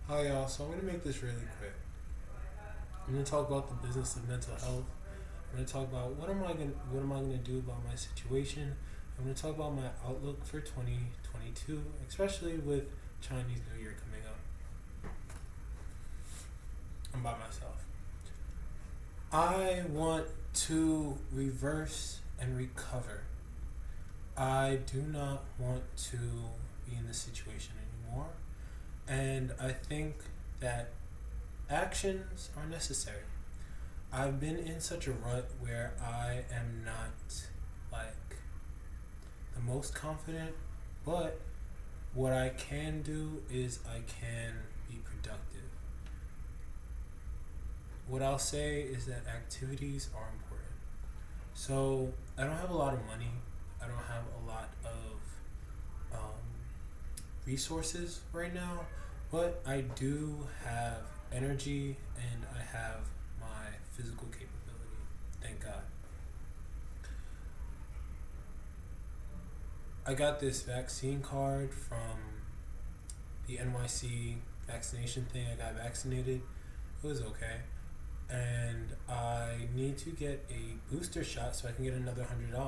Hi y'all, so I'm gonna make this really quick. I'm gonna talk about the business of mental health. I'm gonna talk about what am I gonna do about my situation. I'm gonna talk about my outlook for 2022, especially with Chinese New Year coming up. I'm by myself. I want to reverse and recover. I do not want to be in this situation anymore, and I think that actions are necessary. I've been in such a rut where I am not like the most confident, but what I can do is I can be productive. What I'll say is that activities are important. So I don't have a lot of money. I don't have a lot of resources right now, but I do have energy and I have my physical capability. Thank God. I got this vaccine card from the NYC vaccination thing. I got vaccinated. It was okay. And I need to get a booster shot so I can get another $100.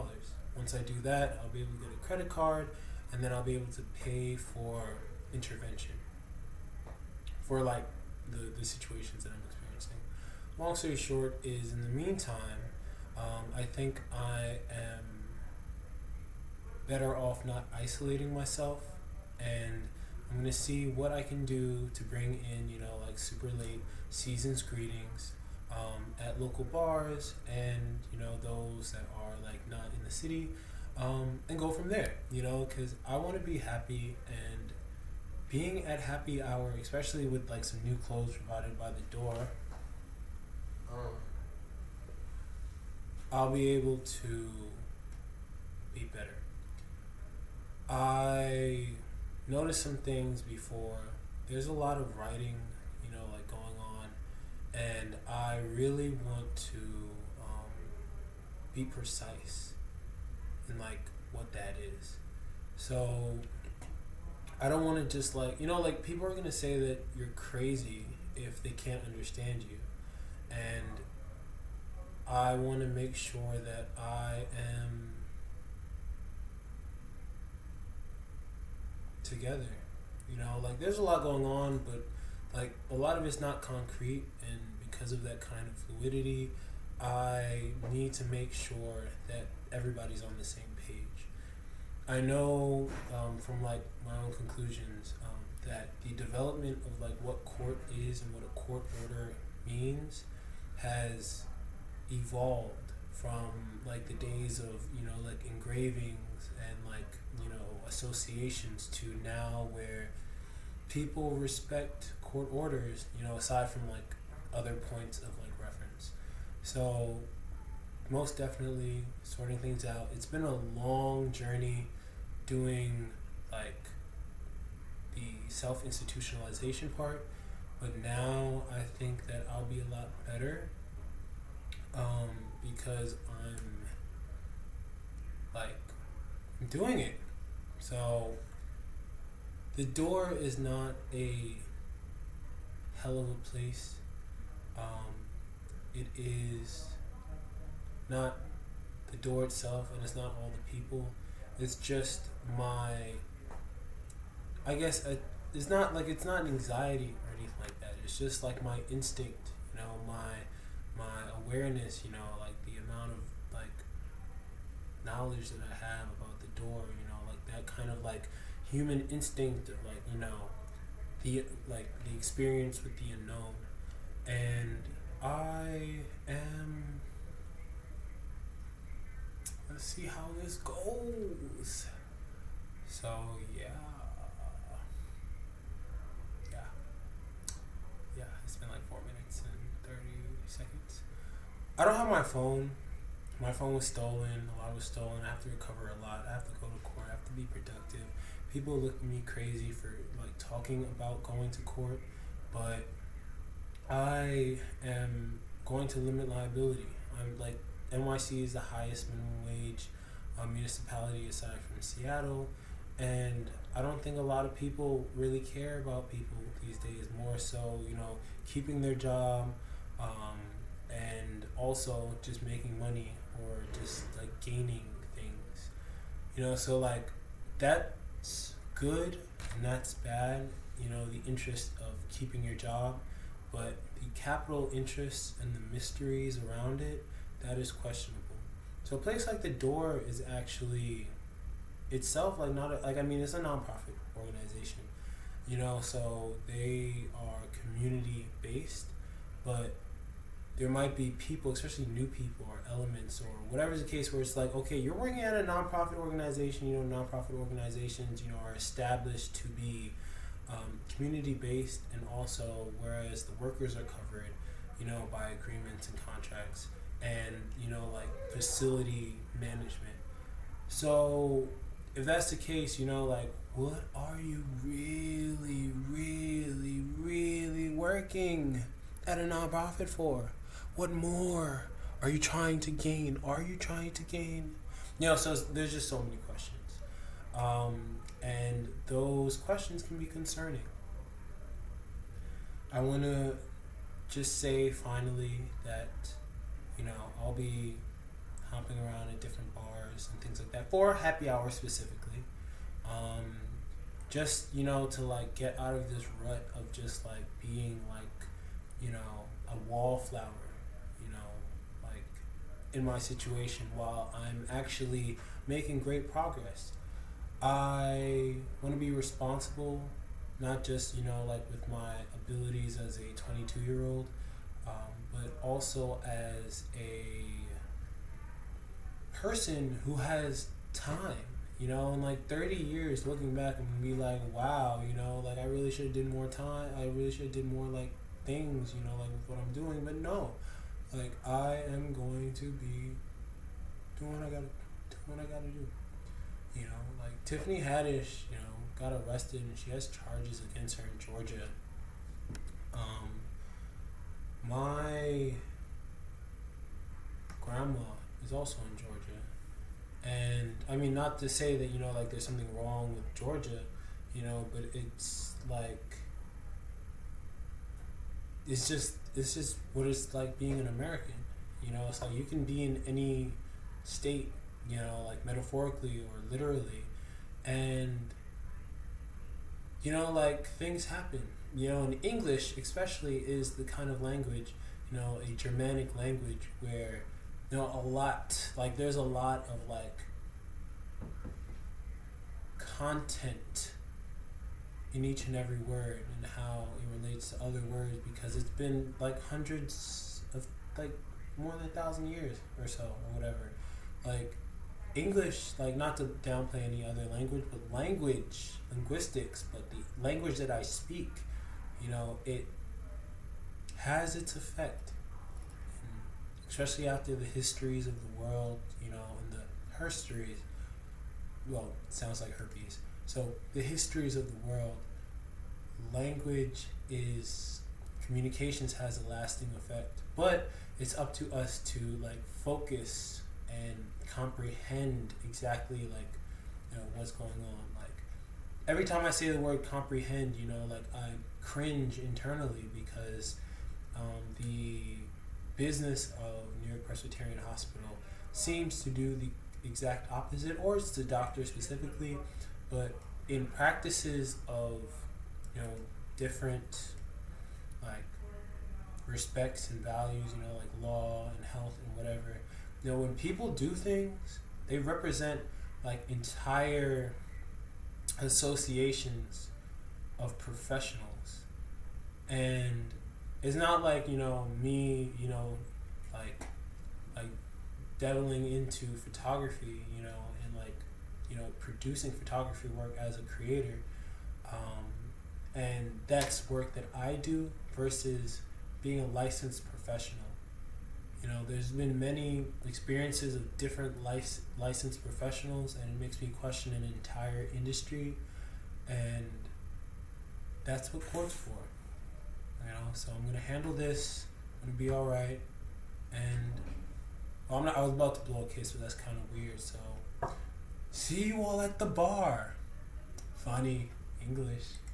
Once I do that, I'll be able to get a credit card and then I'll be able to pay for intervention for like the situations that I'm experiencing. Long story short is in the meantime, I think I am better off not isolating myself, and I'm gonna see what I can do to bring in, like super late seasons greetings at local bars and those that are like not in the city, and go from there. Because I want to be happy, and being at happy hour, especially with like some new clothes provided by the door, I'll be able to be better. I noticed some things before. There's a lot of writing, like going on, and I really want to be precise in like what that is. So I don't want to just like people are gonna say that you're crazy if they can't understand you, and I want to make sure that I am together. Like there's a lot going on, but like a lot of it's not concrete, and because of that kind of fluidity, I need to make sure that everybody's on the same page. I know from like my own conclusions that the development of like what court is and what a court order means has evolved from like the days of like engravings and like associations to now where people respect court orders, aside from like other points of like reference. So most definitely sorting things out. It's been a long journey doing like the self-institutionalization part, but now I think that I'll be a lot better, because I'm doing it. So the door is not a hell of a place. It is not the door itself, and it's not all the people. It's just my, I guess, it's not anxiety or anything like that. It's just like my instinct, my awareness, like the amount of like knowledge that I have about the door, like that kind of like human instinct of like, the experience with the unknown. And I am, let's see how this goes. So yeah. Yeah, it's been like 4 minutes and 30 seconds. I don't have my phone. My phone was stolen. A lot was stolen. I have to recover a lot. I have to go to court. I have to be productive. People look at me crazy for like talking about going to court, but I am going to limit liability. I'm like, NYC is the highest minimum wage municipality aside from Seattle, And I don't think a lot of people really care about people these days. More so, keeping their job, and also just making money or just like gaining things. So like that's good and that's bad. The interest of keeping your job, but the capital interests and the mysteries around it, that is questionable. So a place like the Door is actually itself like not a, like I mean it's a nonprofit organization, so they are community based, but there might be people, especially new people or elements or whatever's the case, where it's like, okay, you're working at a nonprofit organization. Nonprofit organizations, are established to be community based, and also whereas the workers are covered, by agreements and contracts, and like facility management. So if that's the case, like what are you really, really, really working at a nonprofit for? What more are you trying to gain? Are you trying to gain? So there's just so many questions. And those questions can be concerning. I want to just say finally that, I'll be hopping around at different bars and things like that for happy hour specifically. Just, to like get out of this rut of just like being like, a wallflower, like in my situation while I'm actually making great progress. I want to be responsible, not just, like with my abilities as a 22-year-old, but also as a person who has time, in like 30 years looking back and be like, wow, like I really should have did more time. I really should have did more like things, like with what I'm doing. But no, like I am going to be doing what I gotta do. Like Tiffany Haddish, got arrested and she has charges against her in Georgia. My grandma is also in Georgia. And I mean, not to say that, like there's something wrong with Georgia, but it's like, it's just what it's like being an American. It's like you can be in any state, like metaphorically or literally, and like things happen. And English especially is the kind of language, a Germanic language where there's a lot of like content in each and every word and how it relates to other words, because it's been like hundreds of like more than 1,000 years or so or whatever. Like English, like not to downplay any other language, but linguistics, but the language that I speak, it has its effect. And especially after the histories of the world, and the herstories, well, it sounds like herpes. So the histories of the world, communications has a lasting effect. But it's up to us to like focus and comprehend exactly like, what's going on. Like every time I say the word comprehend, like I cringe internally because the business of New York Presbyterian Hospital seems to do the exact opposite, or it's the doctor specifically, but in practices of different like respects and values, like law and health and whatever, when people do things, they represent like entire associations of professionals. And it's not like me like dabbling into photography, and like producing photography work as a creator, and that's work that I do versus being a licensed professional. There's been many experiences of different licensed professionals, and it makes me question an entire industry, and that's what court's for. So I'm gonna handle this. I'm gonna be all right, and I'm not. I was about to blow a kiss, but that's kind of weird. So see you all at the bar. Funny English.